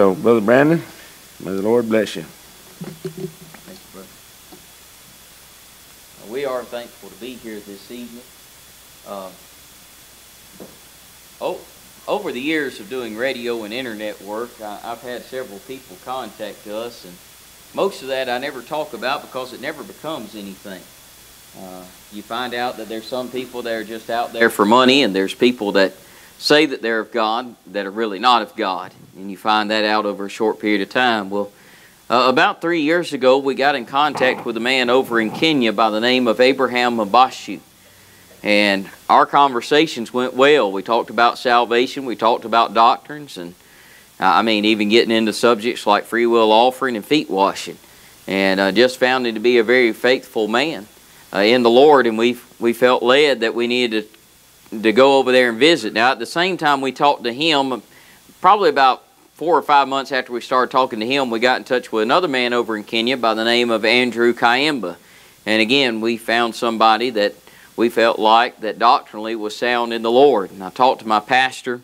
So, Brother Brandon, may the Lord bless you. Thank you, brother. We are thankful to be here this evening. Over the years of doing radio and internet work, I've had several people contact us, and most of that I never talk about because it never becomes anything. You find out that there's some people that are just out there for money, and there's people that say that they're of God that are really not of God, and you find that out over a short period of time. Well, about 3 years ago, we got in contact with a man over in Kenya by the name of Abraham Mabashu. And our conversations went well. We talked about salvation, we talked about doctrines, and even getting into subjects like free will offering and feet washing. And just found him to be a very faithful man in the Lord, and we felt led that we needed to go over there and visit. Now, at the same time we talked to him, probably about 4 or 5 months after we started talking to him, we got in touch with another man over in Kenya by the name of Andrew Kayemba. And again, we found somebody that we felt like that doctrinally was sound in the Lord. And I talked to my pastor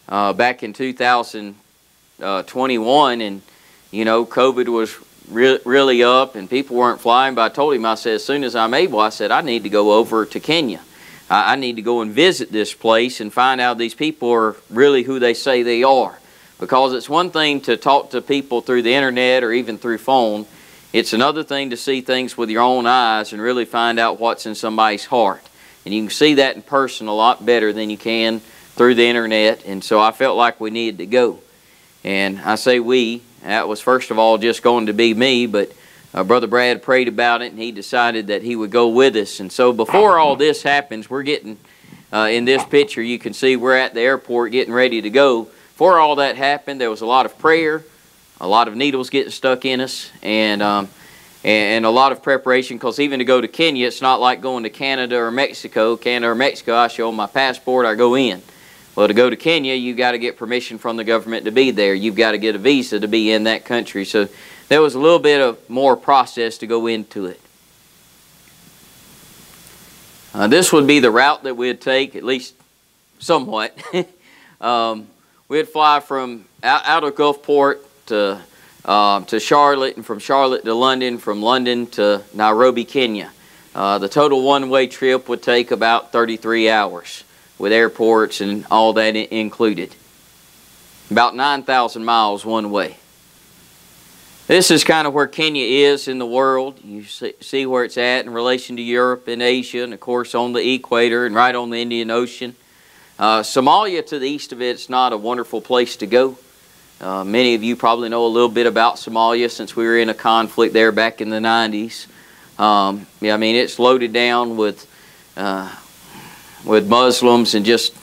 back in 2021, and COVID was really up and people weren't flying, but I told him, I said, as soon as I'm able, I said, I need to go over to Kenya. I need to go and visit this place and find out these people are really who they say they are. Because it's one thing to talk to people through the internet or even through phone. It's another thing to see things with your own eyes and really find out what's in somebody's heart. And you can see that in person a lot better than you can through the internet. And so I felt like we needed to go. And I say we, that was first of all just going to be me, but Brother Brad prayed about it and he decided that he would go with us. And so before all this happens, we're getting, in this picture you can see we're at the airport getting ready to go. Before all that happened, there was a lot of prayer, a lot of needles getting stuck in us, and a lot of preparation, because even to go to Kenya, it's not like going to Canada or Mexico. Canada or Mexico, I show my passport, I go in. Well, to go to Kenya, you've got to get permission from the government to be there. You've got to get a visa to be in that country. So there was a little bit of more process to go into it. This would be the route that we'd take, at least somewhat. We'd fly from out of Gulfport to Charlotte, and from Charlotte to London, from London to Nairobi, Kenya. The total one-way trip would take about 33 hours with airports and all that included. About 9,000 miles one way. This is kind of where Kenya is in the world. You see where it's at in relation to Europe and Asia, and of course on the equator and right on the Indian Ocean. Somalia to the east of it's not a wonderful place to go. Many of you probably know a little bit about Somalia since we were in a conflict there back in the 90s. It's loaded down with Muslims and just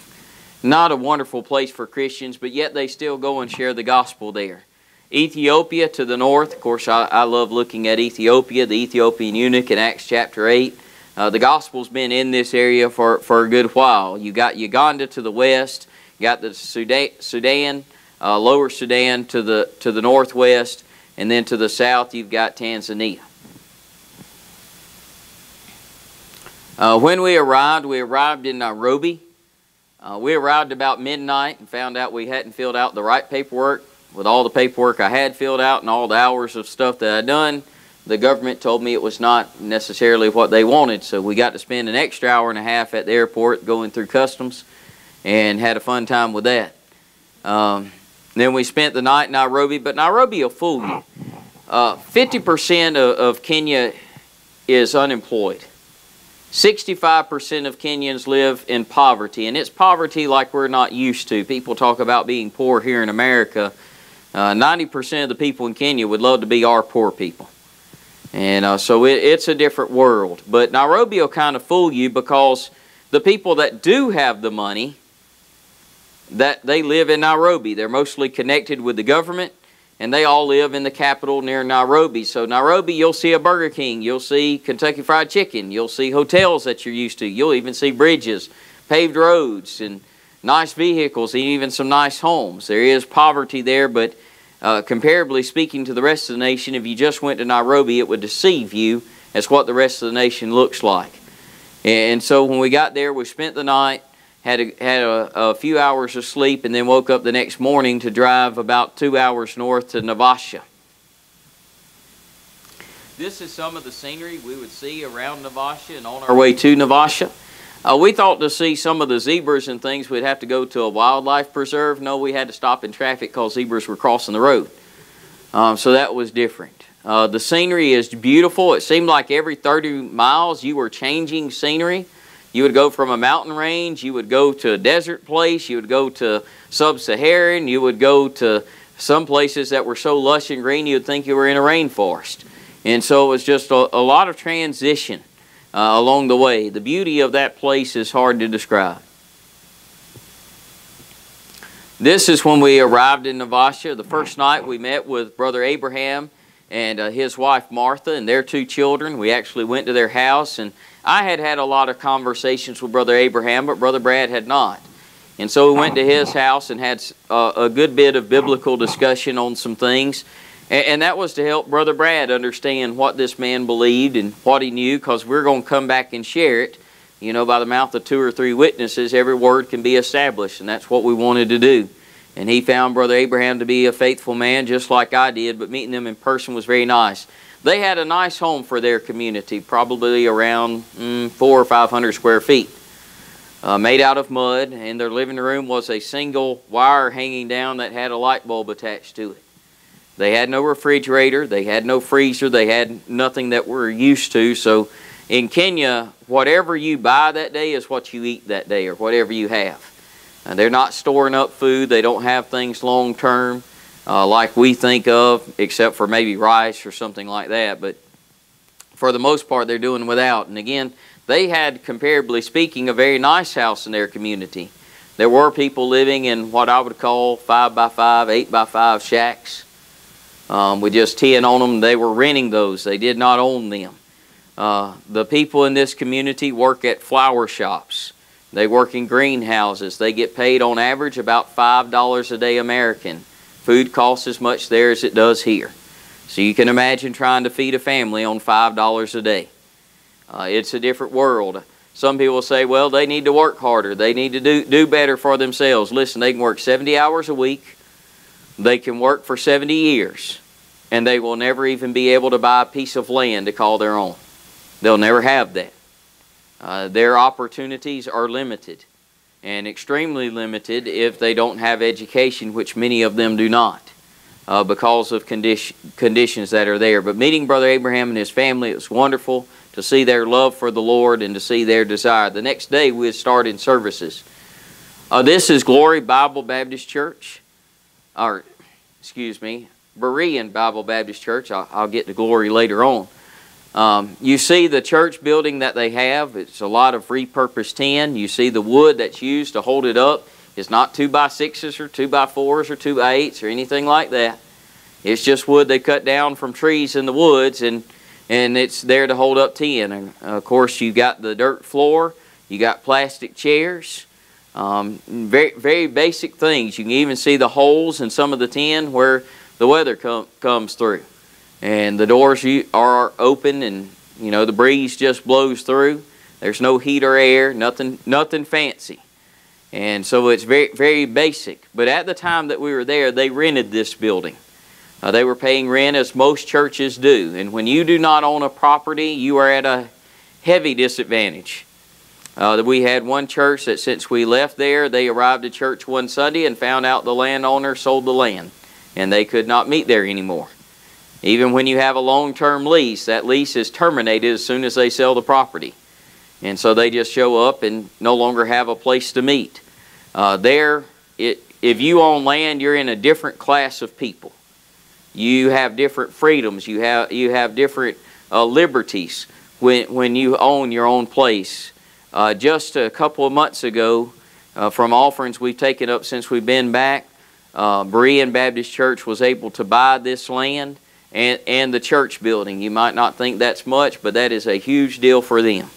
not a wonderful place for Christians, but yet they still go and share the gospel there. Ethiopia to the north, of course I love looking at Ethiopia, the Ethiopian eunuch in Acts chapter 8. The gospel's been in this area for a good while. You got Uganda to the west, you got the Sudan, Lower Sudan to the northwest, and then to the south you've got Tanzania. When we arrived in Nairobi. We arrived about midnight and found out we hadn't filled out the right paperwork. With all the paperwork I had filled out and all the hours of stuff that I'd done, the government told me it was not necessarily what they wanted. So we got to spend an extra hour and a half at the airport going through customs and had a fun time with that. Then we spent the night in Nairobi, but Nairobi will fool you. 50% of Kenya is unemployed. 65% of Kenyans live in poverty, and it's poverty like we're not used to. People talk about being poor here in America. 90% of the people in Kenya would love to be our poor people. And so it's a different world. But Nairobi will kind of fool you because the people that do have the money, that they live in Nairobi. They're mostly connected with the government, and they all live in the capital near Nairobi. So Nairobi, you'll see a Burger King, you'll see Kentucky Fried Chicken, you'll see hotels that you're used to, you'll even see bridges, paved roads, and nice vehicles, and even some nice homes. There is poverty there, but comparably speaking to the rest of the nation, if you just went to Nairobi, it would deceive you as what the rest of the nation looks like. And so when we got there, we spent the night, had a few hours of sleep, and then woke up the next morning to drive about 2 hours north to Navasha. This is some of the scenery we would see around Navasha and on our way to Navasha. We thought to see some of the zebras and things we'd have to go to a wildlife preserve. No, we had to stop in traffic because zebras were crossing the road. So that was different. The scenery is beautiful. It seemed like every 30 miles you were changing scenery. You would go from a mountain range, you would go to a desert place, you would go to sub-Saharan, you would go to some places that were so lush and green you would think you were in a rainforest. And so it was just a lot of transition along the way. The beauty of that place is hard to describe. This is when we arrived in Navasha. The first night we met with Brother Abraham and his wife Martha and their 2 children. We actually went to their house, and I had had a lot of conversations with Brother Abraham, but Brother Brad had not. And so we went to his house and had a good bit of biblical discussion on some things. And that was to help Brother Brad understand what this man believed and what he knew, because we're going to come back and share it. You know, by the mouth of 2 or 3 witnesses, every word can be established, and that's what we wanted to do. And he found Brother Abraham to be a faithful man, just like I did, but meeting them in person was very nice. They had a nice home for their community, probably around 400 or 500 square feet, made out of mud, and their living room was a single wire hanging down that had a light bulb attached to it. They had no refrigerator, they had no freezer, they had nothing that we're used to. So in Kenya, whatever you buy that day is what you eat that day, or whatever you have. And they're not storing up food, they don't have things long term like we think of, except for maybe rice or something like that. But for the most part, they're doing without. And again, they had, comparably speaking, a very nice house in their community. There were people living in what I would call 5x5, 8x5 shacks with just tin on them. They were renting those. They did not own them. The people in this community work at flower shops. They work in greenhouses. They get paid on average about $5 a day American. Food costs as much there as it does here. So you can imagine trying to feed a family on $5 a day. It's a different world. Some people say, well, they need to work harder. They need to do better for themselves. Listen, they can work 70 hours a week. They can work for 70 years. And they will never even be able to buy a piece of land to call their own. They'll never have that. Their opportunities are limited, and extremely limited if they don't have education, which many of them do not, because of conditions that are there. But meeting Brother Abraham and his family, it was wonderful to see their love for the Lord and to see their desire. The next day we would start in services. This is Glory Bible Baptist Church, or excuse me, Berean Bible Baptist Church. I'll get to Glory later on. You see the church building that they have. It's a lot of repurposed tin. You see the wood that's used to hold it up. It's not 2x6s or 2x4s or 2x8s or anything like that. It's just wood they cut down from trees in the woods, and it's there to hold up tin. And of course, you got the dirt floor. You got plastic chairs. Very, very basic things. You can even see the holes in some of the tin where the weather comes through. And the doors are open, and you know the breeze just blows through. There's no heat or air, nothing fancy. And so it's very, very basic. But at the time that we were there, they rented this building. They were paying rent as most churches do. And when you do not own a property, you are at a heavy disadvantage. We had one church that since we left there, they arrived at church one Sunday and found out the landowner sold the land. And they could not meet there anymore. Even when you have a long-term lease, that lease is terminated as soon as they sell the property. And so they just show up and no longer have a place to meet. If you own land, you're in a different class of people. You have different freedoms. You have different liberties when you own your own place. Just a couple of months ago, from offerings we've taken up since we've been back, Berean Baptist Church was able to buy this land and the church building. You might not think that's much, but that is a huge deal for them.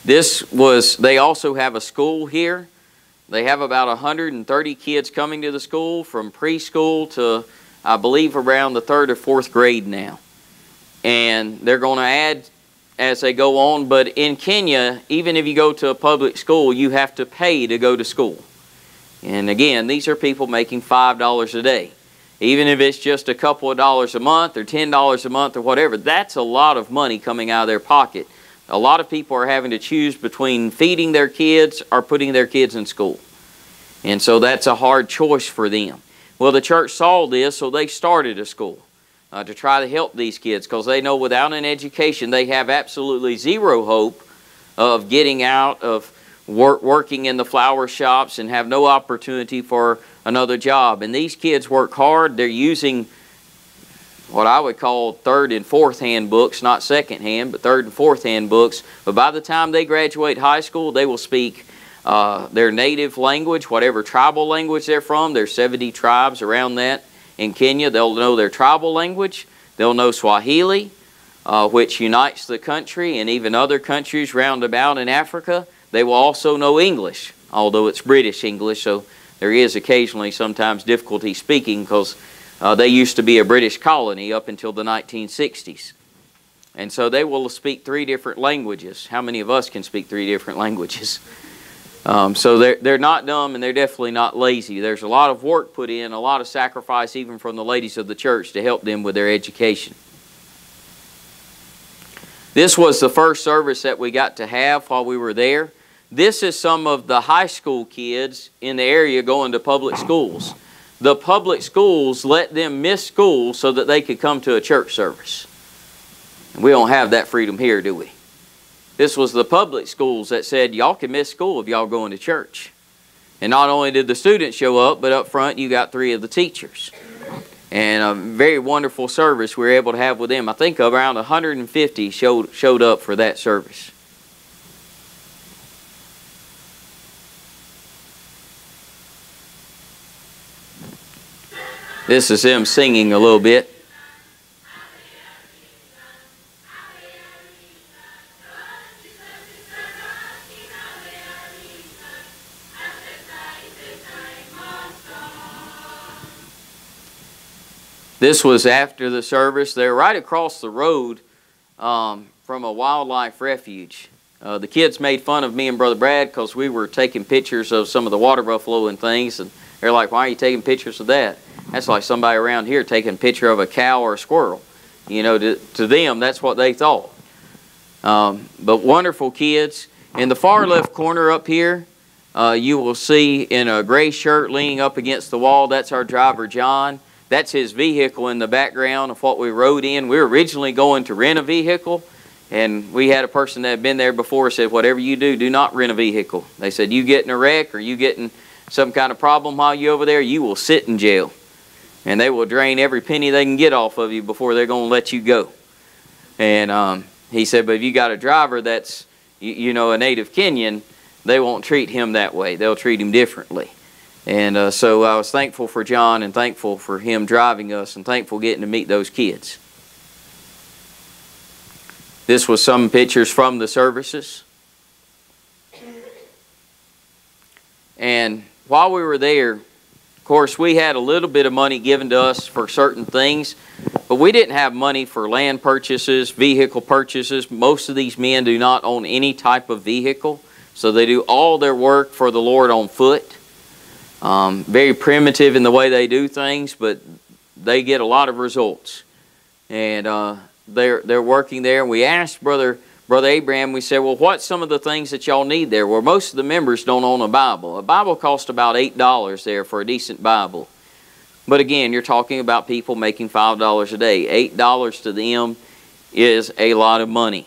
They also have a school here. They have about 130 kids coming to the school from preschool to, I believe, around the 3rd or 4th grade now. And they're going to add as they go on. But in Kenya, even if you go to a public school, you have to pay to go to school. And again, these are people making $5 a day. Even if it's just a couple of dollars a month or $10 a month or whatever, that's a lot of money coming out of their pocket. A lot of people are having to choose between feeding their kids or putting their kids in school. And so that's a hard choice for them. Well, the church saw this, so they started a school to try to help these kids, because they know without an education they have absolutely zero hope of getting out of working in the flower shops and have no opportunity for another job. And these kids work hard. They're using what I would call third and fourth hand books, not second hand, but third and fourth hand books. But by the time they graduate high school, they will speak their native language, whatever tribal language they're from. There's 70 tribes around that in Kenya. They'll know their tribal language. They'll know Swahili, which unites the country and even other countries round about in Africa. They will also know English, although it's British English, so there is occasionally sometimes difficulty speaking, because they used to be a British colony up until the 1960s. And so they will speak 3 different languages. How many of us can speak 3 different languages? So they're not dumb, and they're definitely not lazy. There's a lot of work put in, a lot of sacrifice even from the ladies of the church to help them with their education. This was the first service that we got to have while we were there. This is some of the high school kids in the area going to public schools. The public schools let them miss school so that they could come to a church service. And we don't have that freedom here, do we? This was the public schools that said, y'all can miss school if y'all going to church. And not only did the students show up, but up front you got 3 of the teachers. And a very wonderful service we were able to have with them. I think around 150 showed up for that service. This is them singing a little bit. This was after the service. They're right across the road from a wildlife refuge. The kids made fun of me and Brother Brad because we were taking pictures of some of the water buffalo and things, and they're like, why are you taking pictures of that? That's like somebody around here taking a picture of a cow or a squirrel. You know, to them, that's what they thought. But wonderful kids. In the far left corner up here, you will see in a gray shirt leaning up against the wall, that's our driver, John. That's his vehicle in the background of what we rode in. We were originally going to rent a vehicle, and we had a person that had been there before said, whatever you do, do not rent a vehicle. They said, you get in a wreck or you get in some kind of problem while you're over there, you will sit in jail. And they will drain every penny they can get off of you before they're going to let you go. And he said, but if you got a driver that's, you know, a native Kenyan, they won't treat him that way. They'll treat him differently. And so I was thankful for John and thankful for him driving us and thankful getting to meet those kids. This was some pictures from the services. And while we were there, of course, we had a little bit of money given to us for certain things, but we didn't have money for land purchases, vehicle purchases. Most of these men do not own any type of vehicle, so they do all their work for the Lord on foot. Very primitive in the way they do things, but they get a lot of results. And they're working there. And we asked Brother Abraham, we said, well, what's some of the things that y'all need there? Well, most of the members don't own a Bible. A Bible costs about $8 there for a decent Bible. But again, you're talking about people making $5 a day. $8 to them is a lot of money.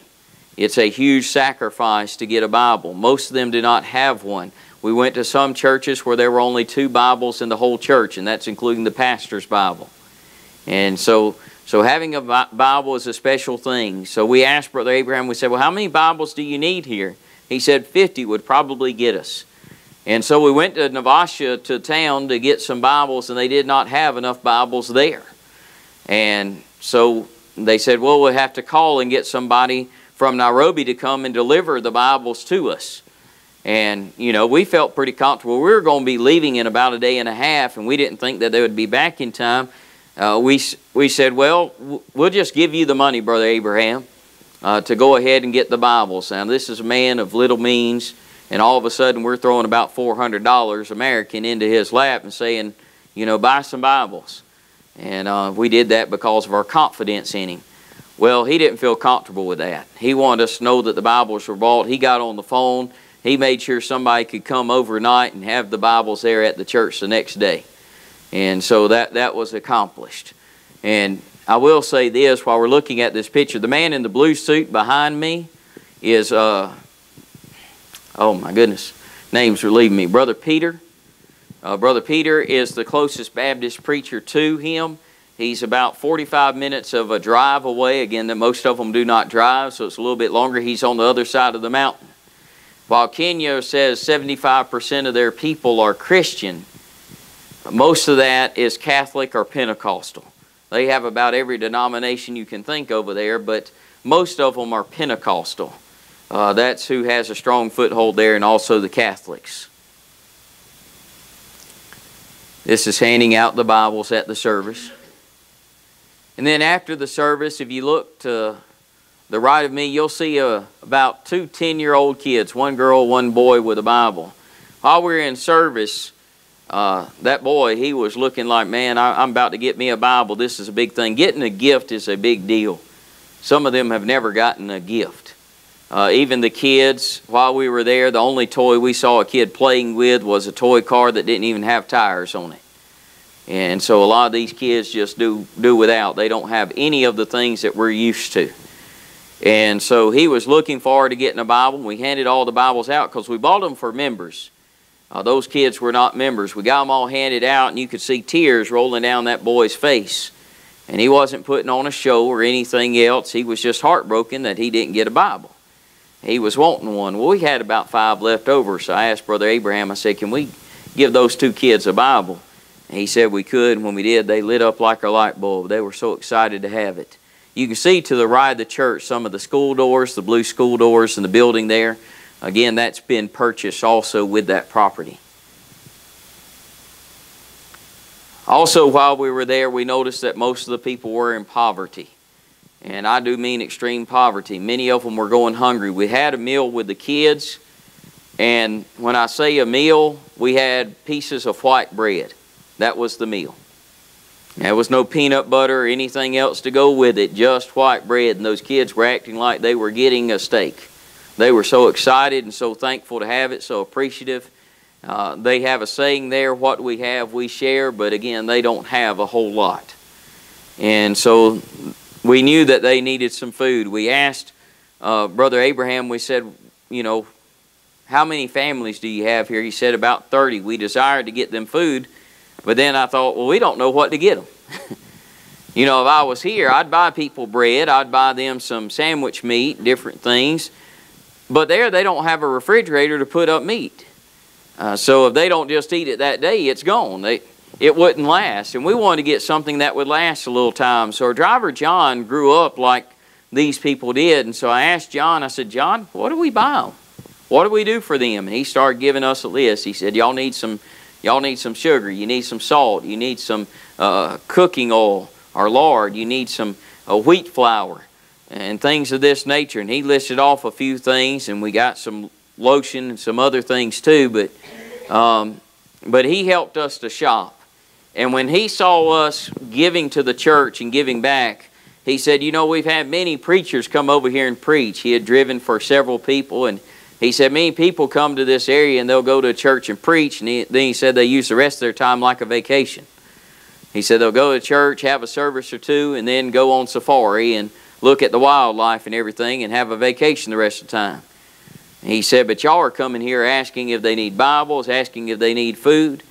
It's a huge sacrifice to get a Bible. Most of them do not have one. We went to some churches where there were only 2 Bibles in the whole church, and that's including the pastor's Bible. And so having a Bible is a special thing. So we asked Brother Abraham, we said, well, how many Bibles do you need here? He said 50 would probably get us. And so we went to Navasha to town to get some Bibles, and they did not have enough Bibles there. And so they said, well, we'll have to call and get somebody from Nairobi to come and deliver the Bibles to us. And, you know, we felt pretty comfortable. We were going to be leaving in about a day and a half, and we didn't think that they would be back in time. We said, well, we'll just give you the money, Brother Abraham, to go ahead and get the Bibles. Now, this is a man of little means, and all of a sudden we're throwing about $400 American into his lap and saying, you know, buy some Bibles. And we did that because of our confidence in him. Well, he didn't feel comfortable with that. He wanted us to know that the Bibles were bought. He got on the phone. He made sure somebody could come overnight and have the Bibles there at the church the next day. And so that was accomplished. And I will say this while we're looking at this picture. The man in the blue suit behind me is, oh my goodness, names are leaving me. Brother Peter. Brother Peter is the closest Baptist preacher to him. He's about 45 minutes of a drive away. Again, that most of them do not drive, so it's a little bit longer. He's on the other side of the mountain. While Kenya says 75% of their people are Christian, most of that is Catholic or Pentecostal. They have about every denomination you can think over there, but most of them are Pentecostal. That's who has a strong foothold there, and also the Catholics. This is handing out the Bibles at the service. And then after the service, if you look to the right of me, you'll see about two 10-year-old kids, one girl, one boy with a Bible. While we were in service, that boy, he was looking like, man, I'm about to get me a Bible. This is a big thing. Getting a gift is a big deal. Some of them have never gotten a gift. Even the kids, while we were there, the only toy we saw a kid playing with was a toy car that didn't even have tires on it. And so a lot of these kids just do without. They don't have any of the things that we're used to. And so he was looking forward to getting a Bible. We handed all the Bibles out because we bought them for members. Those kids were not members. We got them all handed out, and you could see tears rolling down that boy's face. And he wasn't putting on a show or anything else. He was just heartbroken that he didn't get a Bible. He was wanting one. Well, we had about 5 left over, so I asked Brother Abraham, I said, can we give those 2 kids a Bible? And he said we could, and when we did, they lit up like a light bulb. They were so excited to have it. You can see to the right of the church some of the school doors, the blue school doors in the building there. Again, that's been purchased also with that property. Also, while we were there, we noticed that most of the people were in poverty. And I do mean extreme poverty. Many of them were going hungry. We had a meal with the kids, and when I say a meal, we had pieces of white bread. That was the meal. There was no peanut butter or anything else to go with it, just white bread. And those kids were acting like they were getting a steak. They were so excited and so thankful to have it, so appreciative. They have a saying there, what we have we share, but again, they don't have a whole lot. And so we knew that they needed some food. We asked Brother Abraham, we said, you know, how many families do you have here? He said about 30. We desired to get them food. But then I thought, well, we don't know what to get them. You know, if I was here, I'd buy people bread. I'd buy them some sandwich meat, different things. But there, they don't have a refrigerator to put up meat. So if they don't just eat it that day, it's gone. It wouldn't last. And we wanted to get something that would last a little time. So our driver, John, grew up like these people did. And so I asked John, I said, John, what do we buy them? What do we do for them? And he started giving us a list. He said, y'all need some sugar, you need some salt, you need some cooking oil or lard, you need some wheat flour and things of this nature. And he listed off a few things, and we got some lotion and some other things too, but he helped us to shop. And when he saw us giving to the church and giving back, he said, you know, we've had many preachers come over here and preach. He had driven for several people, and he said, many people come to this area and they'll go to a church and preach, and then he said they use the rest of their time like a vacation. He said they'll go to church, have a service or two, and then go on safari and look at the wildlife and everything and have a vacation the rest of the time. He said, but y'all are coming here asking if they need Bibles, asking if they need food.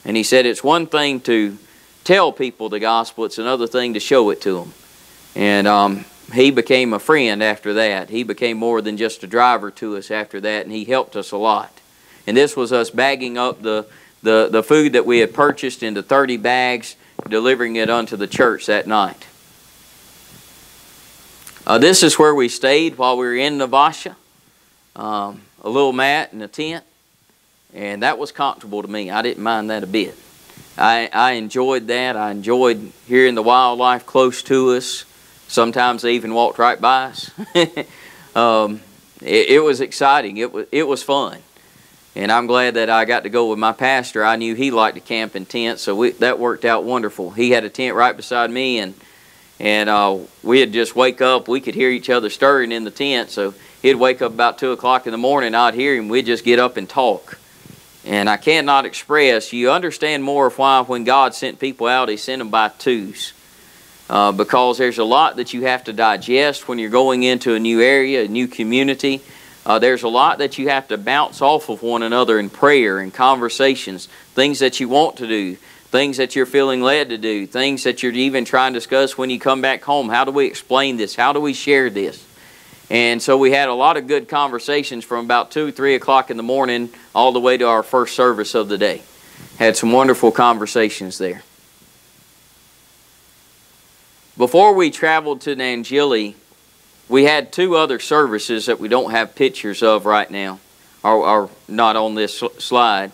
And he said it's one thing to tell people the gospel, it's another thing to show it to them. And he became a friend after that. He became more than just a driver to us after that, and he helped us a lot. And this was us bagging up the food that we had purchased into 30 bags, delivering it unto the church that night. This is where we stayed while we were in Navasha. A little mat and a tent, and that was comfortable to me. I didn't mind that a bit. I enjoyed that. I enjoyed hearing the wildlife close to us, Sometimes they even walked right by us. It was exciting. It was fun. And I'm glad that I got to go with my pastor. I knew he liked to camp in tents, so that worked out wonderful. He had a tent right beside me, and we'd just wake up. We could hear each other stirring in the tent, so he'd wake up about 2 o'clock in the morning. I'd hear him. We'd just get up and talk. And I cannot express, you understand more of why when God sent people out, He sent them by twos. Because there's a lot that you have to digest when you're going into a new area, a new community. There's a lot that you have to bounce off of one another in prayer and conversations, things that you want to do, things that you're feeling led to do, things that you're even trying to discuss when you come back home. How do we explain this? How do we share this? And so we had a lot of good conversations from about 2, 3 o'clock in the morning all the way to our first service of the day. Had some wonderful conversations there. Before we traveled to Angelic, we had 2 other services that we don't have pictures of right now, or not on this slide.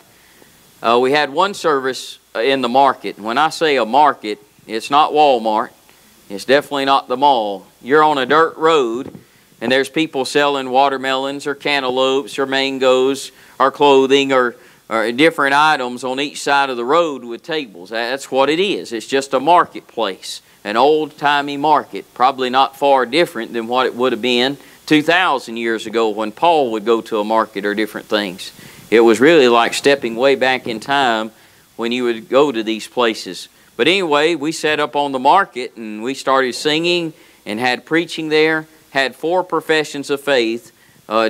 We had one service in the market. When I say a market, it's not Walmart. It's definitely not the mall. You're on a dirt road, and there's people selling watermelons or cantaloupes or mangoes or clothing or different items on each side of the road with tables. That's what it is. It's just a marketplace. An old-timey market, probably not far different than what it would have been 2,000 years ago when Paul would go to a market or different things. It was really like stepping way back in time when you would go to these places. But anyway, we set up on the market and we started singing and had preaching there, had 4 professions of faith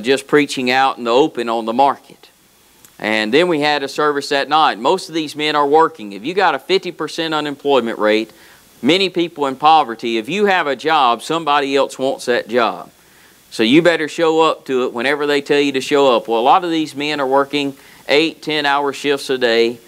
just preaching out in the open on the market. And then we had a service that night. Most of these men are working. If you got a 50% unemployment rate, many people in poverty, if you have a job, somebody else wants that job. So you better show up to it whenever they tell you to show up. Well, a lot of these men are working 8, 10-hour shifts a day,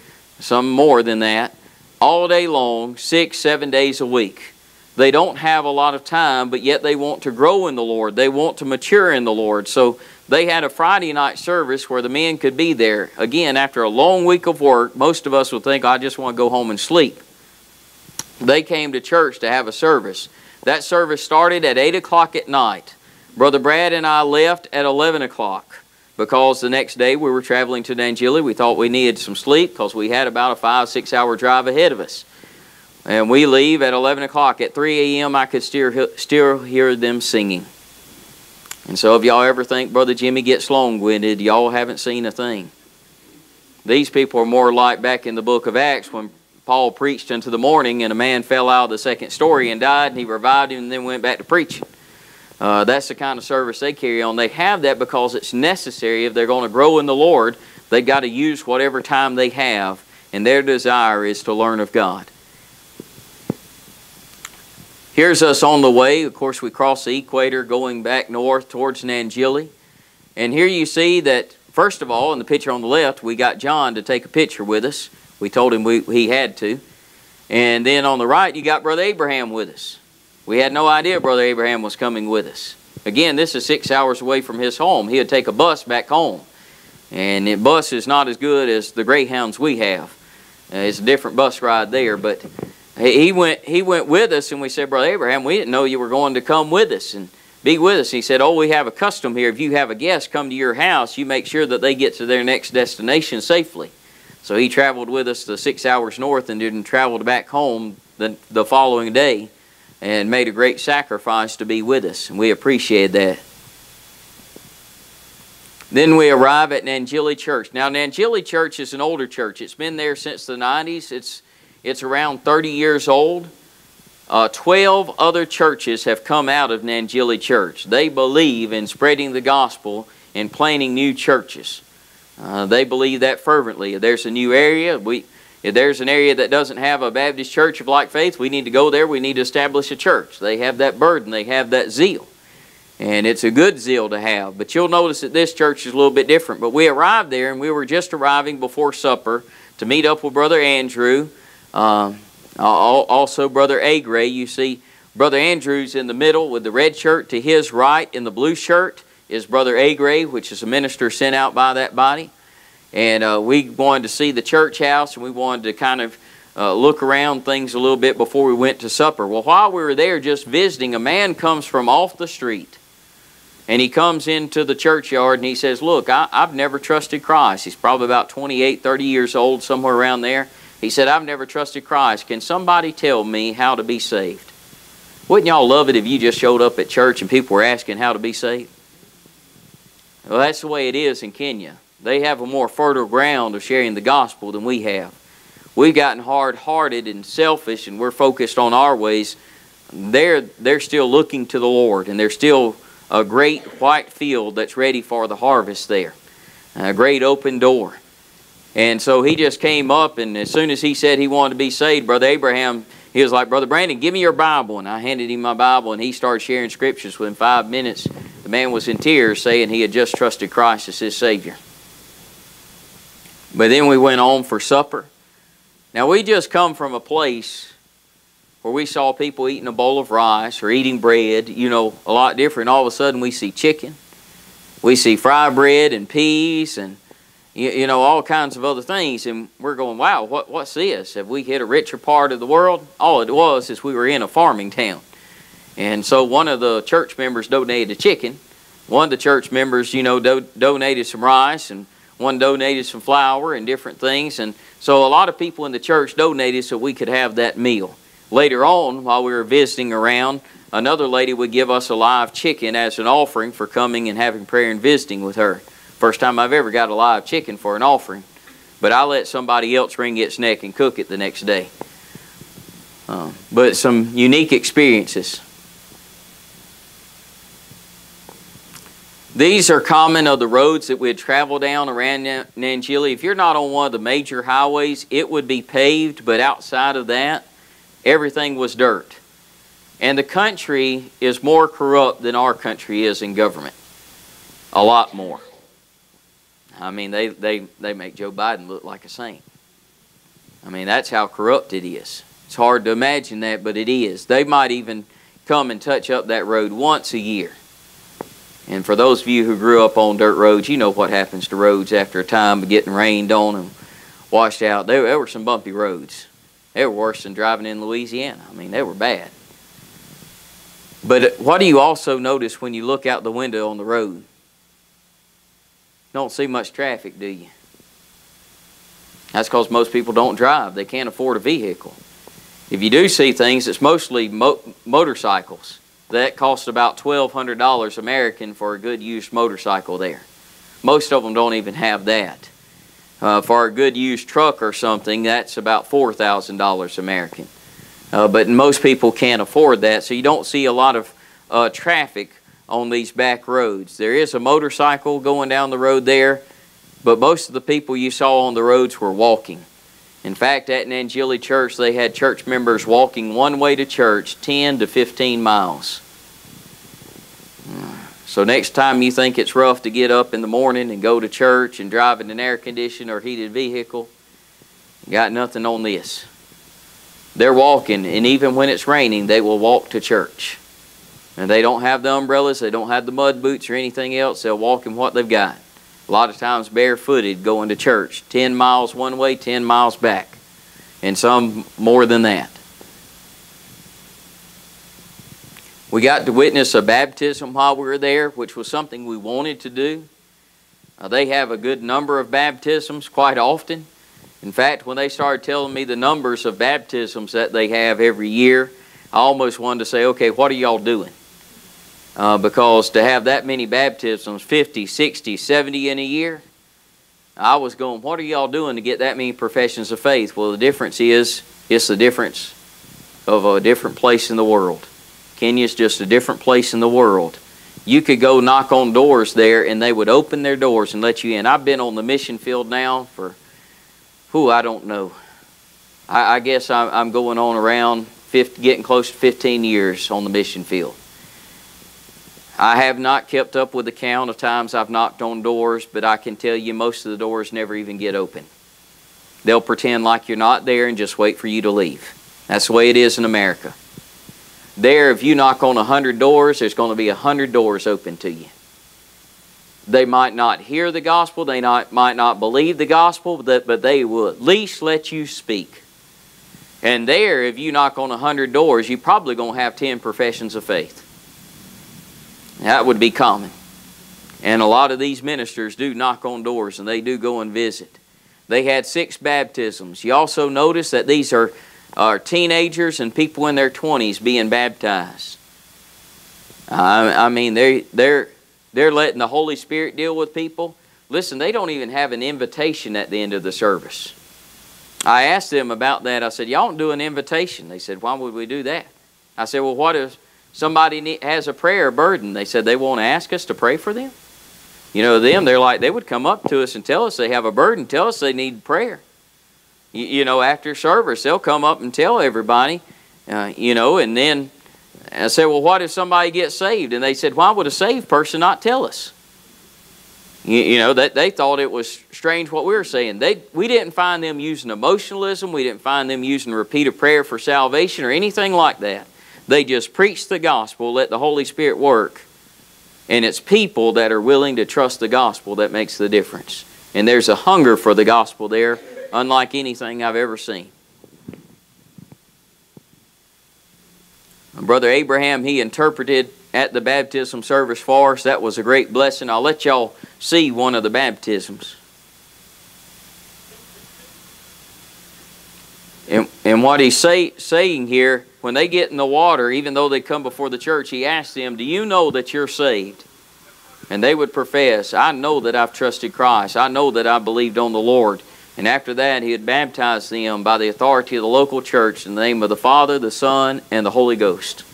some more than that, all day long, 6, 7 days a week. They don't have a lot of time, but yet they want to grow in the Lord. They want to mature in the Lord. So they had a Friday night service where the men could be there. Again, after a long week of work, most of us would think, I just want to go home and sleep. They came to church to have a service. That service started at 8 o'clock at night. Brother Brad and I left at 11 o'clock because the next day we were traveling to Angelic. We thought we needed some sleep because we had about a 5-6 hour drive ahead of us. And we leave at 11 o'clock. At 3 a.m. I could still hear them singing. And so if y'all ever think Brother Jimmy gets long-winded, y'all haven't seen a thing. These people are more like back in the book of Acts when Paul preached into the morning and a man fell out of the 2nd story and died, and he revived him and then went back to preaching. That's the kind of service they carry on. They have that because it's necessary. If they're going to grow in the Lord, they've got to use whatever time they have, and their desire is to learn of God. Here's us on the way. Of course, we cross the equator going back north towards Angelic. And here you see that, first of all, in the picture on the left, we got John to take a picture with us. We told him he had to. And then on the right, you got Brother Abraham with us. We had no idea Brother Abraham was coming with us. Again, this is 6 hours away from his home. He would take a bus back home. And the bus is not as good as the Greyhounds we have. It's a different bus ride there. But he went with us, and we said, Brother Abraham, we didn't know you were going to come with us and be with us. He said, oh, we have a custom here. If you have a guest come to your house, you make sure that they get to their next destination safely. So he traveled with us the 6 hours north and then traveled back home the following day and made a great sacrifice to be with us. And we appreciate that. Then we arrive at Angelic Church. Now, Angelic Church is an older church. It's been there since the 90s. It's around 30 years old. 12 other churches have come out of Angelic Church. They believe in spreading the gospel and planting new churches. They believe that fervently. If there's a new area, if there's an area that doesn't have a Baptist church of like faith, we need to go there. We need to establish a church. They have that burden. They have that zeal. And it's a good zeal to have. But you'll notice that this church is a little bit different. But we arrived there, and we were just arriving before supper to meet up with Brother Andrew. Also Brother Agray. You see Brother Andrew's in the middle with the red shirt. To his right in the blue shirt is Brother Agray, which is a minister sent out by that body. And we wanted to see the church house, and we wanted to kind of look around things a little bit before we went to supper. Well, while we were there just visiting, a man comes from off the street. And he comes into the churchyard and he says, look, I've never trusted Christ. He's probably about 28, 30 years old, somewhere around there. He said, I've never trusted Christ. Can somebody tell me how to be saved? Wouldn't y'all love it if you just showed up at church and people were asking how to be saved? Well, that's the way it is in Kenya. They have a more fertile ground of sharing the gospel than we have. We've gotten hard-hearted and selfish, and we're focused on our ways. They're still looking to the Lord, and there's still a great white field that's ready for the harvest there. A great open door. And so he just came up, and as soon as he said he wanted to be saved, Brother Abraham, he was like, Brother Brandon, give me your Bible. And I handed him my Bible, and he started sharing scriptures. Within 5 minutes, the man was in tears saying he had just trusted Christ as his Savior. But then we went on for supper. Now, we just come from a place where we saw people eating a bowl of rice or eating bread, you know, a lot different. All of a sudden, we see chicken. We see fried bread and peas and, you know, all kinds of other things. And we're going, wow, what's this? Have we hit a richer part of the world? All it was is we were in a farming town. And so one of the church members donated a chicken. One of the church members, you know, donated some rice, and one donated some flour and different things. And so a lot of people in the church donated so we could have that meal. Later on, while we were visiting around, another lady would give us a live chicken as an offering for coming and having prayer and visiting with her. First time I've ever got a live chicken for an offering. But I let somebody else wring its neck and cook it the next day. But some unique experiences. These are common of the roads that we'd travel down around Angelic. If you're not on one of the major highways, it would be paved, but outside of that, everything was dirt. And the country is more corrupt than our country is in government. A lot more. I mean, they make Joe Biden look like a saint. I mean, that's how corrupt it is. It's hard to imagine that, but it is. They might even come and touch up that road once a year. And for those of you who grew up on dirt roads, you know what happens to roads after a time of getting rained on and washed out. There were some bumpy roads. They were worse than driving in Louisiana. I mean, they were bad. But what do you also notice when you look out the window on the road? Don't see much traffic, do you? That's because most people don't drive. They can't afford a vehicle. If you do see things, it's mostly motorcycles. That costs about $1,200 American for a good used motorcycle there. Most of them don't even have that. For a good used truck or something, that's about $4,000 American. But most people can't afford that, so you don't see a lot of traffic on these back roads. There is a motorcycle going down the road there, but most of the people you saw on the roads were walking. In fact, at an Angelic Church, they had church members walking one way to church 10 to 15 miles. So next time you think it's rough to get up in the morning and go to church and drive in an air-conditioned or heated vehicle, you got nothing on this. They're walking, and even when it's raining, they will walk to church. And they don't have the umbrellas, they don't have the mud boots or anything else. They'll walk in what they've got. A lot of times barefooted going to church. 10 miles one way, 10 miles back. And some more than that. We got to witness a baptism while we were there, which was something we wanted to do. They have a good number of baptisms quite often. In fact, when they started telling me the numbers of baptisms that they have every year, I almost wanted to say, okay, what are y'all doing? Because to have that many baptisms, 50, 60, 70 in a year, I was going, what are y'all doing to get that many professions of faith? Well, the difference is, it's the difference of a different place in the world. Kenya's just a different place in the world. You could go knock on doors there, and they would open their doors and let you in. I've been on the mission field now for, I don't know. I guess I'm going on around getting close to 15 years on the mission field. I have not kept up with the count of times I've knocked on doors, but I can tell you most of the doors never even get open. They'll pretend like you're not there and just wait for you to leave. That's the way it is in America. There, if you knock on 100 doors, there's going to be 100 doors open to you. They might not hear the gospel, they might not believe the gospel, but they will at least let you speak. And there, if you knock on 100 doors, you're probably going to have 10 professions of faith. That would be common. And a lot of these ministers do knock on doors, and they do go and visit. They had 6 baptisms. You also notice that these are teenagers and people in their 20s being baptized. I mean, they're letting the Holy Spirit deal with people. Listen, they don't even have an invitation at the end of the service. I asked them about that. I said, y'all don't do an invitation. They said, why would we do that? I said, well, what if somebody has a prayer burden? They said they won't ask us to pray for them. You know, they're like, they would come up to us and tell us they have a burden, tell us they need prayer. You know, after service, they'll come up and tell everybody, you know, and then I said, well, what if somebody gets saved? And they said, why would a saved person not tell us? You know, that they thought it was strange what we were saying. We didn't find them using emotionalism. We didn't find them using repeated prayer for salvation or anything like that. They just preached the gospel, let the Holy Spirit work. And it's people that are willing to trust the gospel that makes the difference. And there's a hunger for the gospel there, unlike anything I've ever seen. Brother Abraham, he interpreted at the baptism service for us. That was a great blessing. I'll let y'all see one of the baptisms. And what he's saying here, when they get in the water, even though they come before the church, he asks them, do you know that you're saved? And they would profess, I know that I've trusted Christ. I know that I believed on the Lord. And after that, he had baptized them by the authority of the local church in the name of the Father, the Son, and the Holy Ghost.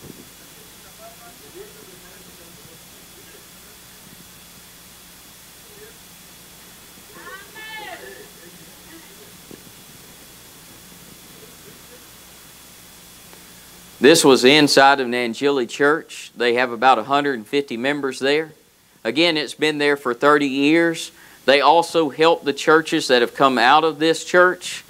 This was the inside of an Angelic Church. They have about 150 members there. Again, it's been there for 30 years. They also help the churches that have come out of this church.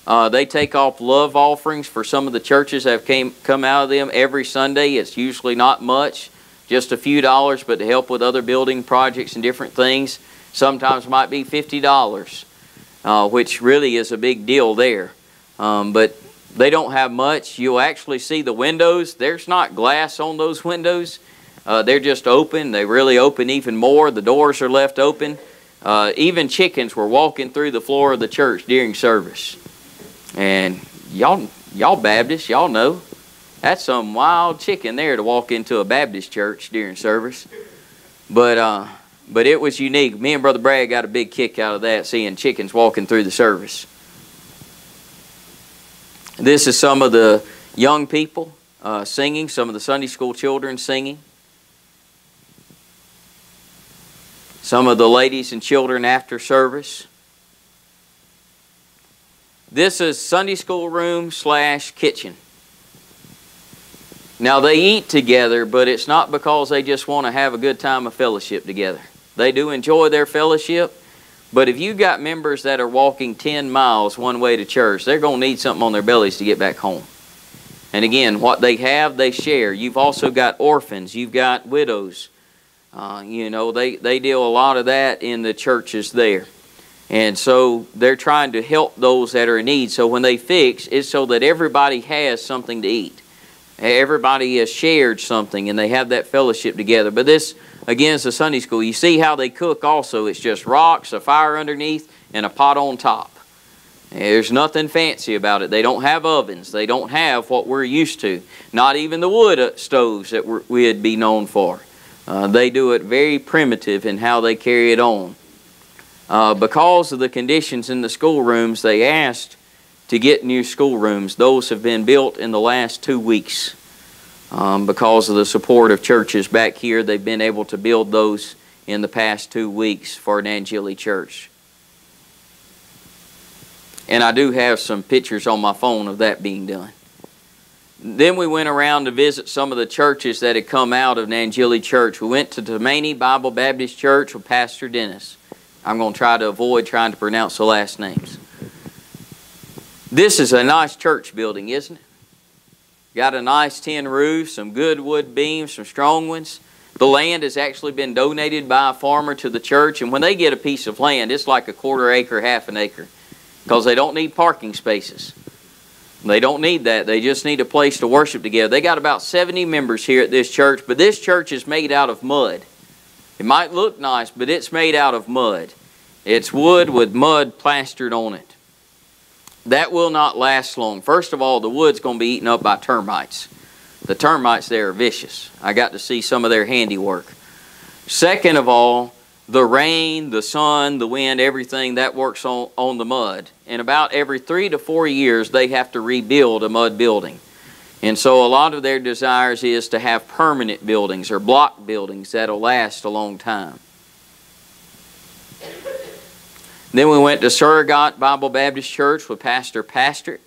They take off love offerings for some of the churches that have come out of them every Sunday. It's usually not much, just a few dollars, but to help with other building projects and different things. Sometimes might be $50, which really is a big deal there. But they don't have much. You'll actually see the windows. There's not glass on those windows. They're just open. They really open even more. The doors are left open. Even chickens were walking through the floor of the church during service. And y'all Baptists, y'all know, that's some wild chicken there to walk into a Baptist church during service. But it was unique. Me and Brother Brad got a big kick out of that, seeing chickens walking through the service. This is some of the young people singing, some of the Sunday school children singing. Some of the ladies and children after service. This is Sunday school room / kitchen. Now they eat together, but it's not because they just want to have a good time of fellowship together. They do enjoy their fellowship, but if you've got members that are walking 10 miles one way to church, they're going to need something on their bellies to get back home. And again, what they have, they share. You've also got orphans. You've got widows. You know, they deal a lot of that in the churches there. And so they're trying to help those that are in need. So when they fix, it's so that everybody has something to eat. Everybody has shared something and they have that fellowship together. But this, again, is a Sunday school. You see how they cook also. It's just rocks, a fire underneath, and a pot on top. There's nothing fancy about it. They don't have ovens. They don't have what we're used to. Not even the wood stoves that we'd be known for. They do it very primitive in how they carry it on. Because of the conditions in the schoolrooms, they asked to get new schoolrooms. Those have been built in the last 2 weeks. Because of the support of churches back here, they've been able to build those in the past 2 weeks for an Angelic Church. And I do have some pictures on my phone of that being done. Then we went around to visit some of the churches that had come out of an Angelic Church. We went to Tammany Bible Baptist Church with Pastor Dennis. I'm going to try to avoid trying to pronounce the last names. This is a nice church building, isn't it? Got a nice tin roof, some good wood beams, some strong ones. The land has actually been donated by a farmer to the church. And when they get a piece of land, it's like a 1/4 acre, 1/2 acre. Because they don't need parking spaces. They don't need that. They just need a place to worship together. They got about 70 members here at this church, but this church is made out of mud. It might look nice, but it's made out of mud. It's wood with mud plastered on it. That will not last long. First of all, the wood's going to be eaten up by termites. The termites there are vicious. I got to see some of their handiwork. Second of all, the rain, the sun, the wind, everything, that works on the mud. And about every 3 to 4 years, they have to rebuild a mud building. And so a lot of their desires is to have permanent buildings or block buildings that'll last a long time. Then we went to Surrogate Bible Baptist Church with Pastor Patrick.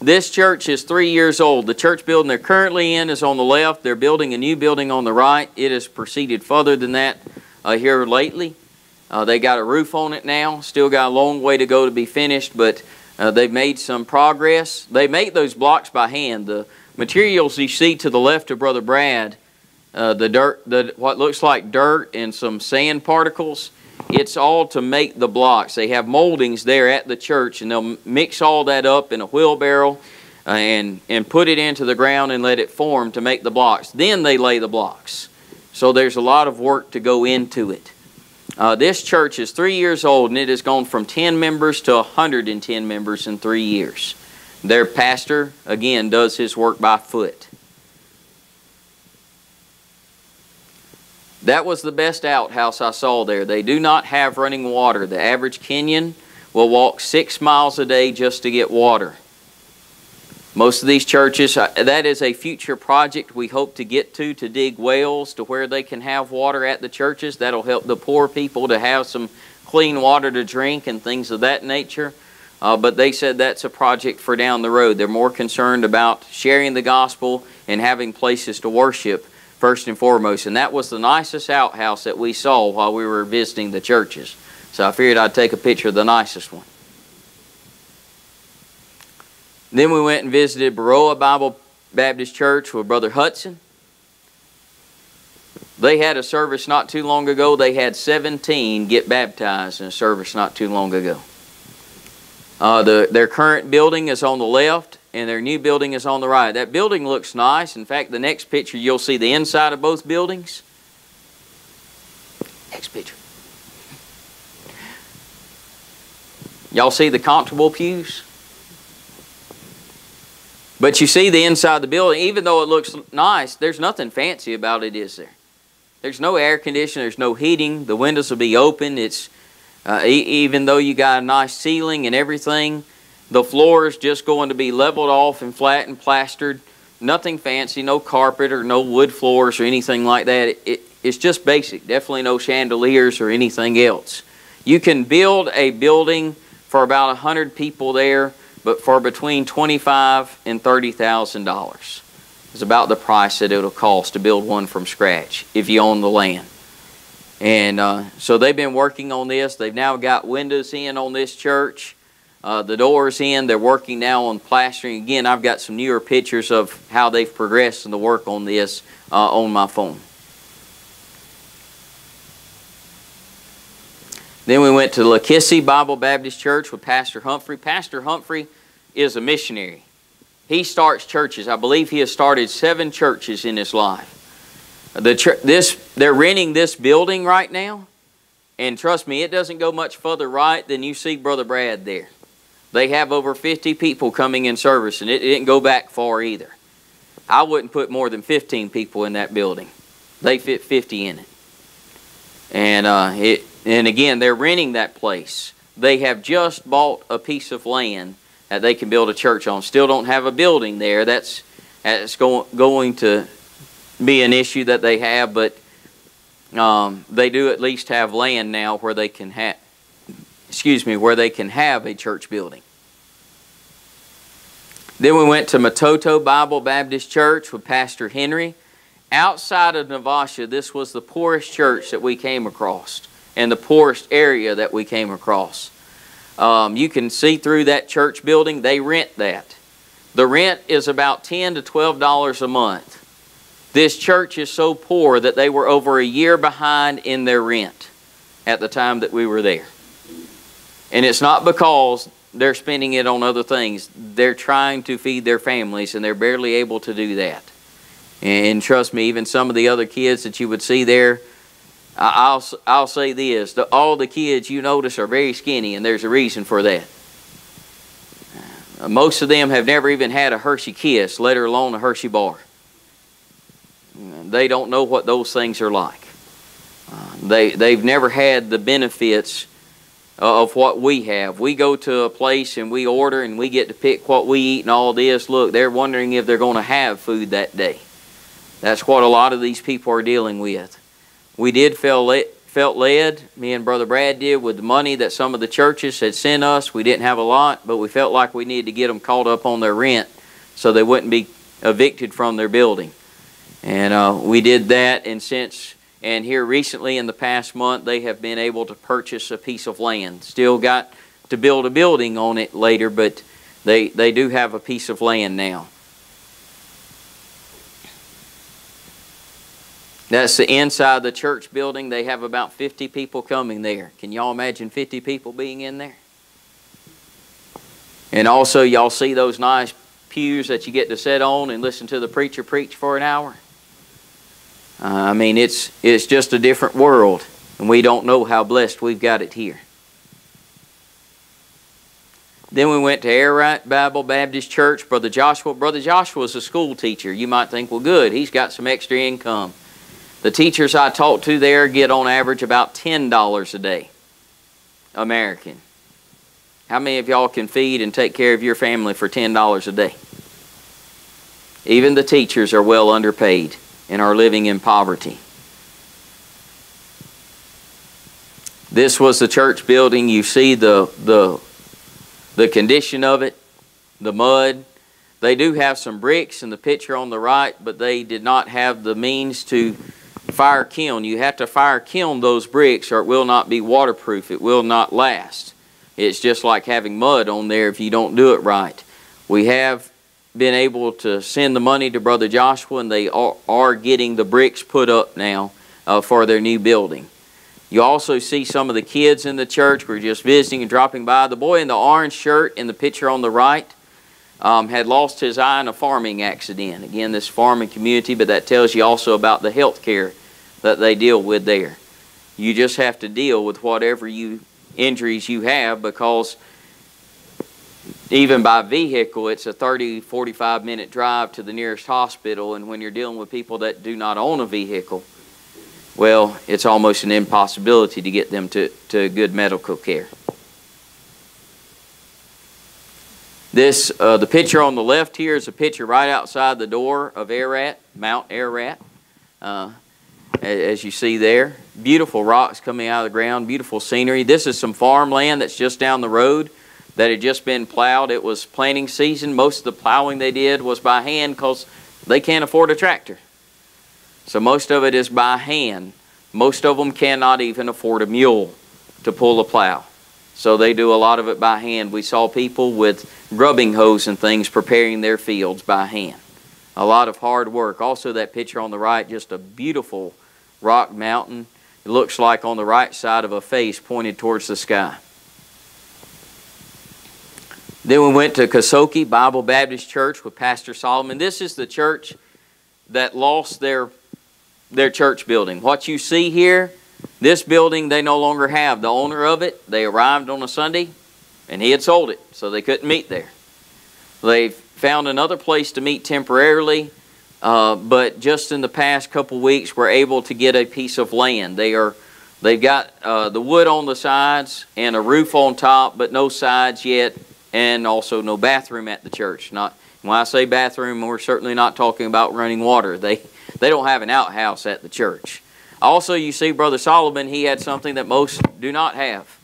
This church is 3 years old. The church building they're currently in is on the left. They're building a new building on the right. It has proceeded further than that here lately. They got a roof on it now. Still got a long way to go to be finished, but they've made some progress. They make those blocks by hand. The materials you see to the left of Brother Brad, what looks like dirt and some sand particles, it's all to make the blocks. They have moldings there at the church, and they'll mix all that up in a wheelbarrow and put it into the ground and let it form to make the blocks. Then they lay the blocks. So there's a lot of work to go into it. This church is 3 years old, and it has gone from 10 members to 110 members in 3 years. Their pastor, again, does his work by foot. That was the best outhouse I saw there. They do not have running water. The average Kenyan will walk 6 miles a day just to get water. Most of these churches, that is a future project we hope to get to dig wells to where they can have water at the churches. That'll help the poor people to have some clean water to drink and things of that nature. But they said that's a project for down the road. They're more concerned about sharing the gospel and having places to worship first and foremost. And that was the nicest outhouse that we saw while we were visiting the churches. So I figured I'd take a picture of the nicest one. Then we went and visited Baroa Bible Baptist Church with Brother Hudson. They had a service not too long ago. They had 17 get baptized in a service not too long ago. Their current building is on the left, and their new building is on the right. That building looks nice. In fact, the next picture, you'll see the inside of both buildings. Next picture. Y'all see the comfortable pews? But you see the inside of the building, even though it looks nice, there's nothing fancy about it, is there? There's no air conditioning, there's no heating, the windows will be open. It's even though you got a nice ceiling and everything, the floor is just going to be leveled off and flat and plastered. Nothing fancy, no carpet or no wood floors or anything like that. It's just basic. Definitely no chandeliers or anything else. You can build a building for about 100 people there, but for between $25,000 and $30,000. It's about the price that it'll cost to build one from scratch if you own the land. And so they've been working on this. They've now got windows in on this church. The doors in. They're working now on plastering. Again, I've got some newer pictures of how they've progressed in the work on this on my phone. Then we went to Lakissi Bible Baptist Church with Pastor Humphrey. Pastor Humphrey is a missionary. He starts churches. I believe he has started 7 churches in his life. They're renting this building right now. And trust me, it doesn't go much further right than you see Brother Brad there. They have over 50 people coming in service, and it didn't go back far either. I wouldn't put more than 15 people in that building. They fit 50 in it. And again, they're renting that place. They have just bought a piece of land that they can build a church on. Still don't have a building there. That's going to be an issue that they have, but they do at least have land now where they can have, where they can have a church building. Then we went to Matoto Bible Baptist Church with Pastor Henry. Outside of Navasha, this was the poorest church that we came across and the poorest area that we came across. You can see through that church building. They rent that. The rent is about $10 to $12 a month. This church is so poor that they were over a year behind in their rent at the time that we were there. And it's not because they're spending it on other things. They're trying to feed their families, and they're barely able to do that. And trust me, even some of the other kids that you would see there, I'll say this, all the kids you notice are very skinny, and there's a reason for that. Most of them have never even had a Hershey Kiss, let alone a Hershey bar. They don't know what those things are like. They've never had the benefits of what we have. We go to a place and we order and we get to pick what we eat and all this. Look, they're wondering if they're going to have food that day. That's what a lot of these people are dealing with. We did felt led, me and Brother Brad did, with the money that some of the churches had sent us. We didn't have a lot, but we felt like we needed to get them caught up on their rent so they wouldn't be evicted from their building. And we did that, and here recently in the past month, they have been able to purchase a piece of land. Still got to build a building on it later, but they do have a piece of land now. That's the inside of the church building. They have about 50 people coming there. Can y'all imagine 50 people being in there? And also, y'all see those nice pews that you get to sit on and listen to the preacher preach for an hour? I mean, it's just a different world, and we don't know how blessed we've got it here. Then we went to Ararat Bible Baptist Church. Brother Joshua is a school teacher. You might think, well, good, he's got some extra income. The teachers I talk to there get on average about $10 a day, American. How many of y'all can feed and take care of your family for $10 a day? Even the teachers are well underpaid and are living in poverty. This was the church building. You see the condition of it, the mud. They do have some bricks in the picture on the right, but they did not have the means to fire kiln. You have to fire kiln those bricks or it will not be waterproof. It will not last. It's just like having mud on there if you don't do it right. We have been able to send the money to Brother Joshua, and they are getting the bricks put up now for their new building. You also see some of the kids in the church. We're just visiting and dropping by. The boy in the orange shirt in the picture on the right had lost his eye in a farming accident. Again, this farming community, but that tells you also about the health care that they deal with there. You just have to deal with whatever injuries you have, because even by vehicle, it's a 30, 45 minute drive to the nearest hospital, and when you're dealing with people that do not own a vehicle, well, it's almost an impossibility to get them to good medical care. The picture on the left here is a picture right outside the door of Ararat, Mount Ararat. As you see there, beautiful rocks coming out of the ground, beautiful scenery. This is some farmland that's just down the road that had just been plowed. It was planting season. Most of the plowing they did was by hand because they can't afford a tractor. So most of it is by hand. Most of them cannot even afford a mule to pull a plow. So they do a lot of it by hand. We saw people with grubbing hose and things preparing their fields by hand. A lot of hard work. Also, that picture on the right, just a beautiful rock mountain. It looks like on the right side of a face pointed towards the sky. Then we went to Kosoki Bible Baptist Church with Pastor Solomon. This is the church that lost their church building. What you see here, this building they no longer have. The owner of it, they arrived on a Sunday and he had sold it, so they couldn't meet there. They've found another place to meet temporarily, but just in the past couple weeks were able to get a piece of land. They've got the wood on the sides and a roof on top, but no sides yet, and also no bathroom at the church. When I say bathroom, we're certainly not talking about running water. They don't have an outhouse at the church. Also, you see Brother Solomon, he had something that most do not have.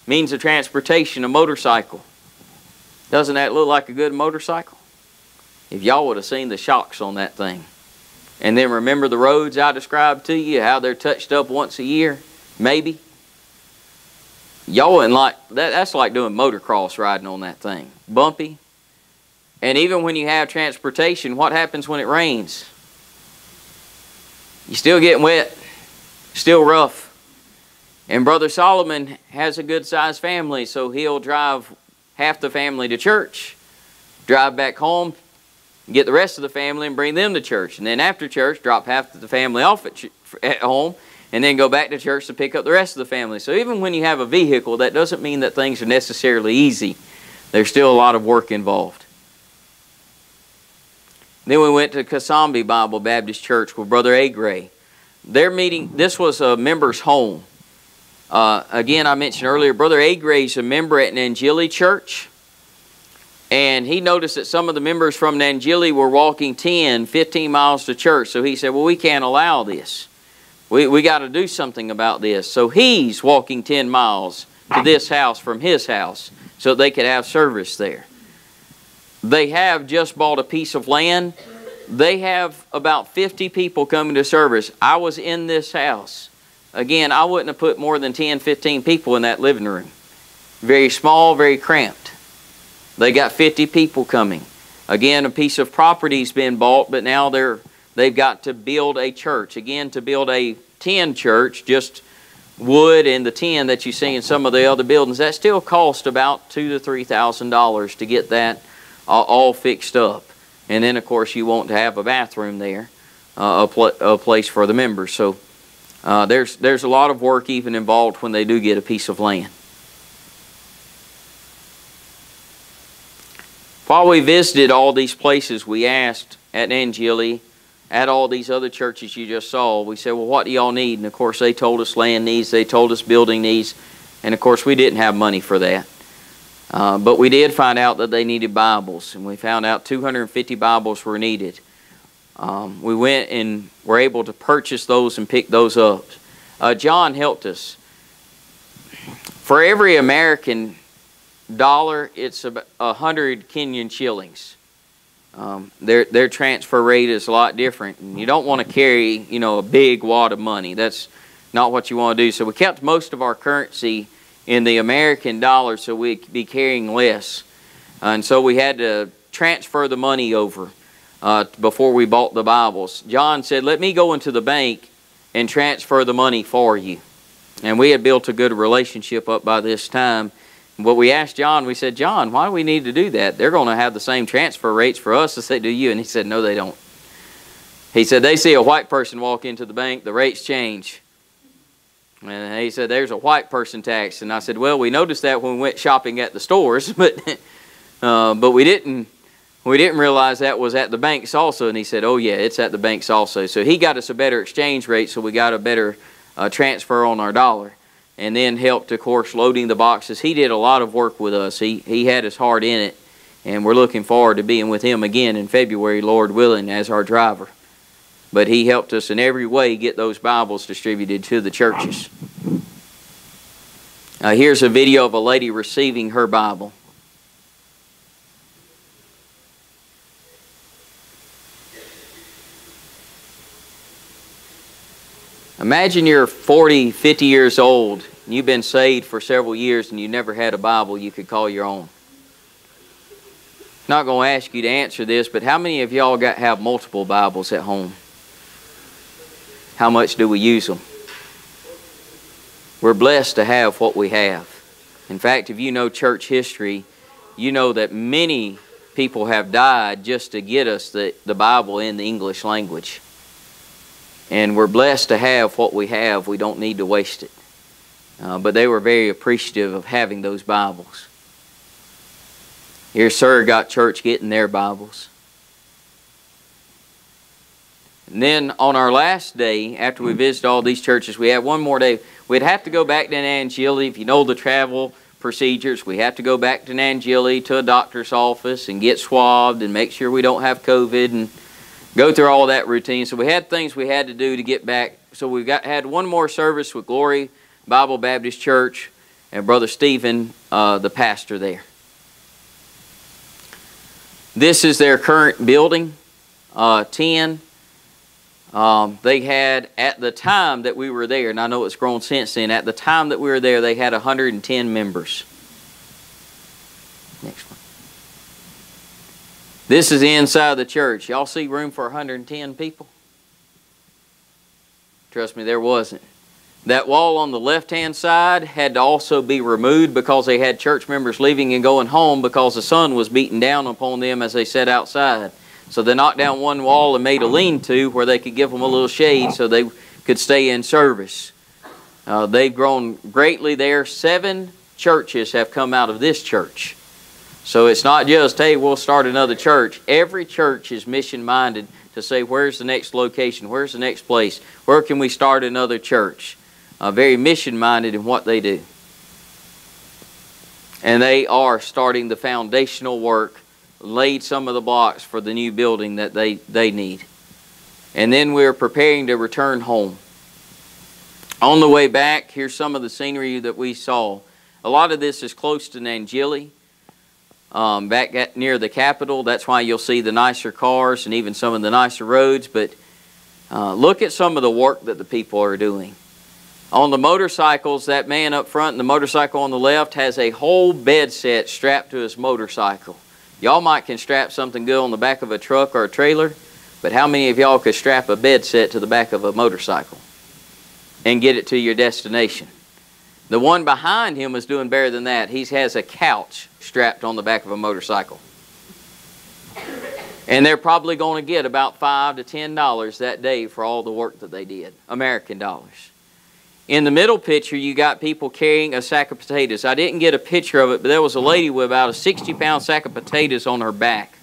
Means of transportation, a motorcycle. Doesn't that look like a good motorcycle? If y'all would have seen the shocks on that thing. And then remember the roads I described to you, how they're touched up once a year, maybe. Y'all wouldn't like that. That's like doing motocross riding on that thing. Bumpy. And even when you have transportation, what happens when it rains? You still getting wet, still rough. And Brother Solomon has a good-sized family, so he'll drive half the family to church, drive back home, get the rest of the family and bring them to church. And then after church, drop half of the family off at home, and then go back to church to pick up the rest of the family. So even when you have a vehicle, that doesn't mean that things are necessarily easy. There's still a lot of work involved. Then we went to Kosoki Bible Baptist Church with Brother A. Gray. Their meeting, this was a member's home. Again, I mentioned earlier, Brother A. Gray's a member at Angelic Church. And he noticed that some of the members from Angelic were walking 10, 15 miles to church. So he said, well, we can't allow this. We got to do something about this. So he's walking 10 miles to this house from his house so they could have service there. They have just bought a piece of land. They have about 50 people coming to service. I was in this house. Again, I wouldn't have put more than 10, 15 people in that living room. Very small, very cramped. They got 50 people coming. Again, a piece of property's been bought, but now they've got to build a church. Again, to build a tin church, just wood and the tin that you see in some of the other buildings, that still cost about $2,000 to $3,000 to get that all fixed up. And then, of course, you want to have a bathroom there, a place for the members. So there's a lot of work even involved when they do get a piece of land. While we visited all these places, we asked at Angelic, at all these other churches you just saw, we said, well, what do y'all need? And of course, they told us land needs, they told us building needs, and of course, we didn't have money for that. But we did find out that they needed Bibles, and we found out 250 Bibles were needed. We went and were able to purchase those and pick those up. John helped us. For every American dollar, it's about 100 Kenyan shillings. Their transfer rate is a lot different. And you don't want to carry, a big wad of money. That's not what you want to do. So we kept most of our currency in the American dollar so we'd be carrying less. And so we had to transfer the money over before we bought the Bibles. John said, let me go into the bank and transfer the money for you. And we had built a good relationship up by this time. But we asked John, we said, John, why do we need to do that? They're going to have the same transfer rates for us as they do you. And he said, no, they don't. He said, they see a white person walk into the bank, the rates change. And he said, there's a white person tax. And I said, well, we noticed that when we went shopping at the stores, but we didn't realize that was at the banks also. And he said, oh yeah, it's at the banks also. So he got us a better exchange rate, so we got a better transfer on our dollar. And then helped, of course, loading the boxes. He did a lot of work with us. He had his heart in it. And we're looking forward to being with him again in February, Lord willing, as our driver. But he helped us in every way get those Bibles distributed to the churches. Here's a video of a lady receiving her Bible. Imagine you're 40, 50 years old, and you've been saved for several years, and you never had a Bible you could call your own. Not going to ask you to answer this, but how many of y'all have multiple Bibles at home? How much do we use them? We're blessed to have what we have. In fact, if you know church history, you know that many people have died just to get us the Bible in the English language. And we're blessed to have what we have. We don't need to waste it. But they were very appreciative of having those Bibles. Here's Surrogate Church getting their Bibles. And then on our last day, after we visited all these churches, we had one more day. We'd have to go back to Angelic. If you know the travel procedures, we have to go back to Angelic to a doctor's office and get swabbed and make sure we don't have COVID and go through all that routine. So we had things we had to do to get back. So we had one more service with Glory Bible Baptist Church and Brother Stephen, the pastor there. This is their current building, 10. They had, at the time that we were there, and I know it's grown since then, at the time that we were there, they had 110 members. Next one. This is the inside of the church. Y'all see room for 110 people? Trust me, there wasn't. That wall on the left-hand side had to also be removed because they had church members leaving and going home because the sun was beating down upon them as they sat outside. So they knocked down one wall and made a lean-to where they could give them a little shade so they could stay in service. They've grown greatly there. 7 churches have come out of this church. So it's not just, hey, we'll start another church. Every church is mission-minded to say, where's the next location? Where's the next place? Where can we start another church? Very mission-minded in what they do. And they are starting the foundational work, laid some of the blocks for the new building that they need. And then we're preparing to return home. On the way back, here's some of the scenery that we saw. A lot of this is close to Angelic, back near the Capitol. That's why you'll see the nicer cars and even some of the nicer roads. But look at some of the work that the people are doing. On the motorcycles, that man up front and the motorcycle on the left has a whole bed set strapped to his motorcycle. Y'all might can strap something good on the back of a truck or a trailer, but how many of y'all could strap a bed set to the back of a motorcycle and get it to your destination? The one behind him is doing better than that. He has a couch strapped on the back of a motorcycle. And they're probably going to get about $5 to $10 that day for all the work that they did, American dollars. In the middle picture, you got people carrying a sack of potatoes. I didn't get a picture of it, but there was a lady with about a 60-pound sack of potatoes on her back,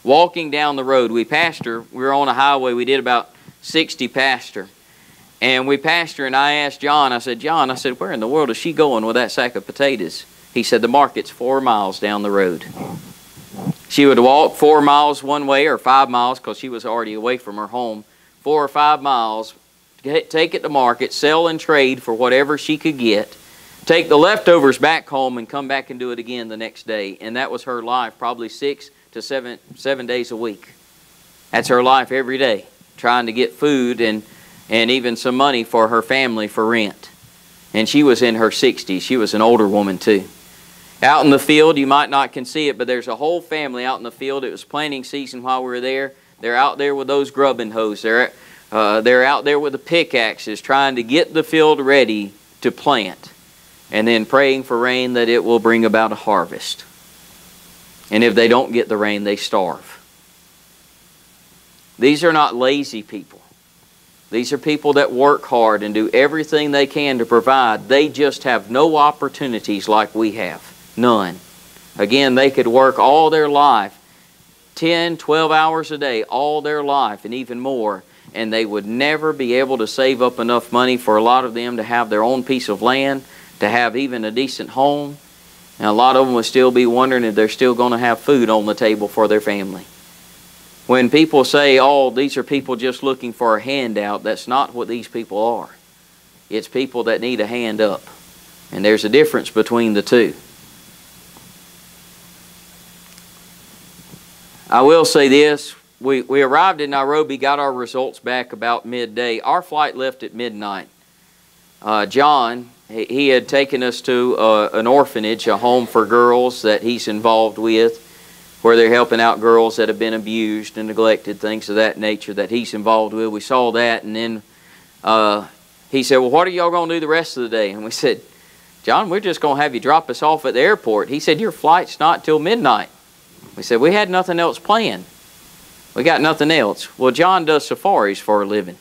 walking down the road. We passed her. We were on a highway. We did about 60 past her. And we passed her, and I asked John, I said, where in the world is she going with that sack of potatoes? He said, the market's 4 miles down the road. She would walk 4 miles one way, or 5 miles, because she was already away from her home, 4 or 5 miles, take it to market, sell and trade for whatever she could get, take the leftovers back home and come back and do it again the next day. And that was her life, probably 6 to 7 days a week. That's her life every day, trying to get food and even some money for her family for rent. And she was in her 60s. She was an older woman too. Out in the field, you might not can see it, but there's a whole family out in the field. It was planting season while we were there. They're out there with those grubbing hoes. They're out there with the pickaxes trying to get the field ready to plant, and then praying for rain that it will bring about a harvest. And if they don't get the rain, they starve. These are not lazy people. These are people that work hard and do everything they can to provide. They just have no opportunities like we have. None. Again, they could work all their life, 10, 12 hours a day, all their life, and even more, and they would never be able to save up enough money for a lot of them to have their own piece of land, to have even a decent home. And a lot of them would still be wondering if they're still going to have food on the table for their family. When people say, oh, these are people just looking for a handout, that's not what these people are. It's people that need a hand up. And there's a difference between the two. I will say this. We arrived in Nairobi, got our results back about midday. Our flight left at midnight. John, he had taken us to an orphanage, a home for girls that he's involved with, where they're helping out girls that have been abused and neglected, things of that nature that he's involved with. We saw that, and then he said, well, what are y'all going to do the rest of the day? And we said, John, we're just going to have you drop us off at the airport. He said, your flight's not till midnight. We said, we had nothing else planned. We got nothing else. Well, John does safaris for a living.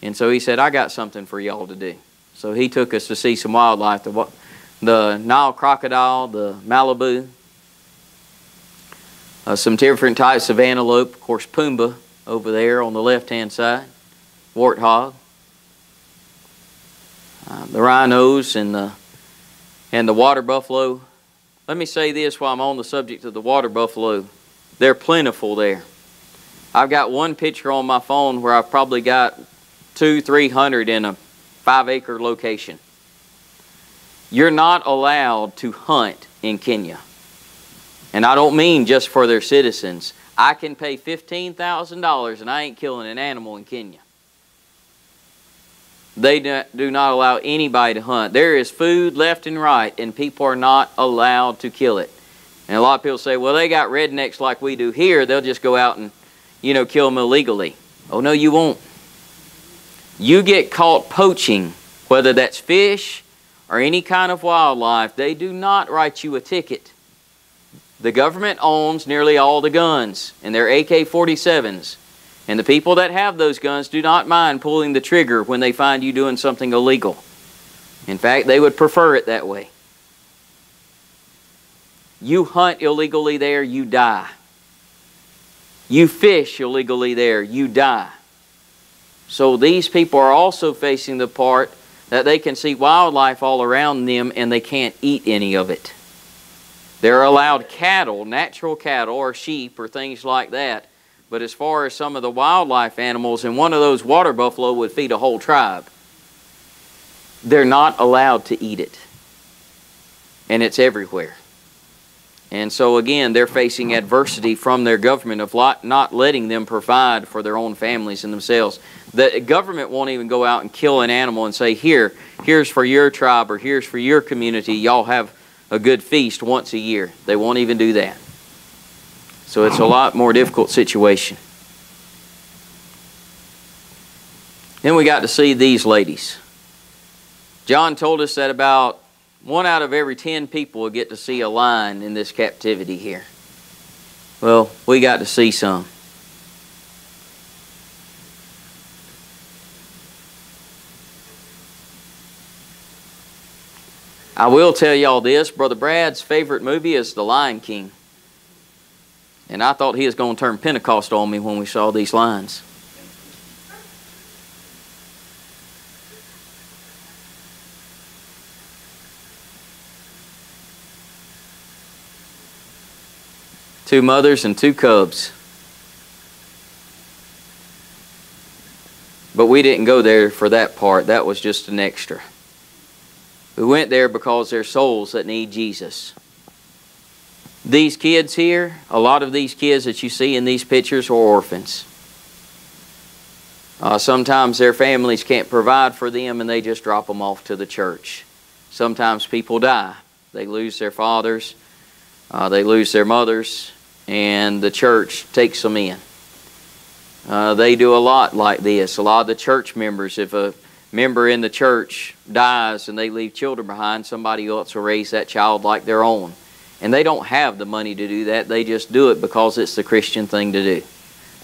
And so he said, I got something for y'all to do. So he took us to see some wildlife, the Nile crocodile, the Malibu, some different types of antelope, of course Pumbaa over there on the left-hand side, warthog, the rhinos and the water buffalo. Let me say this while I'm on the subject of the water buffalo. They're plentiful there. I've got one picture on my phone where I've probably got 200-300 in a 5-acre location. You're not allowed to hunt in Kenya. And I don't mean just for their citizens. I can pay $15,000 and I ain't killing an animal in Kenya. They do not allow anybody to hunt. There is food left and right, and people are not allowed to kill it. And a lot of people say, well, they got rednecks like we do here. They'll just go out and, kill them illegally. Oh, no, you won't. You get caught poaching whether that's fish or any kind of wildlife, they do not write you a ticket. The government owns nearly all the guns, and they're AK-47s. And the people that have those guns do not mind pulling the trigger when they find you doing something illegal. In fact, they would prefer it that way. You hunt illegally there, you die. You fish illegally there, you die. So these people are also facing the part that they can see wildlife all around them and they can't eat any of it. They're allowed cattle, natural cattle or sheep or things like that. But as far as some of the wildlife animals, and one of those water buffalo would feed a whole tribe, they're not allowed to eat it. And it's everywhere. And so again, they're facing adversity from their government of not letting them provide for their own families and themselves. The government won't even go out and kill an animal and say, here's for your tribe or here's for your community. Y'all have a good feast once a year. They won't even do that. So it's a lot more difficult situation. Then we got to see these ladies. John told us that about 1 out of every 10 people will get to see a lion in this captivity here. Well, we got to see some. I will tell y'all this, Brother Brad's favorite movie is The Lion King. And I thought he was going to turn Pentecostal on me when we saw these lions. Two mothers and two cubs. But we didn't go there for that part. That was just an extra. We went there because they're souls that need Jesus. These kids here, a lot of these kids that you see in these pictures are orphans. Sometimes their families can't provide for them and they just drop them off to the church. Sometimes people die. They lose their fathers, they lose their mothers, and the church takes them in. They do a lot like this. A lot of the church members, if a member in the church dies and they leave children behind, somebody else will raise that child like their own. And they don't have the money to do that. They just do it because it's the Christian thing to do.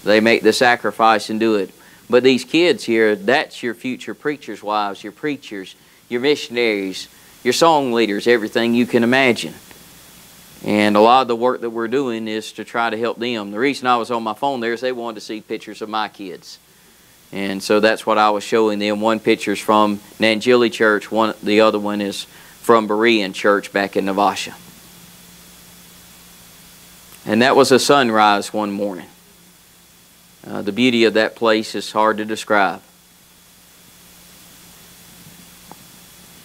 They make the sacrifice and do it. But these kids here, that's your future preachers' wives, your preachers, your missionaries, your song leaders, everything you can imagine. And a lot of the work that we're doing is to try to help them. The reason I was on my phone there is they wanted to see pictures of my kids. And so that's what I was showing them. One picture's from Angelic Church, the other one is from Berean Church back in Navasha. And that was a sunrise one morning. The beauty of that place is hard to describe.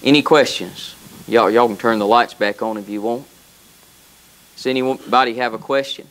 Any questions? Y'all can turn the lights back on if you want. Does anybody have a question?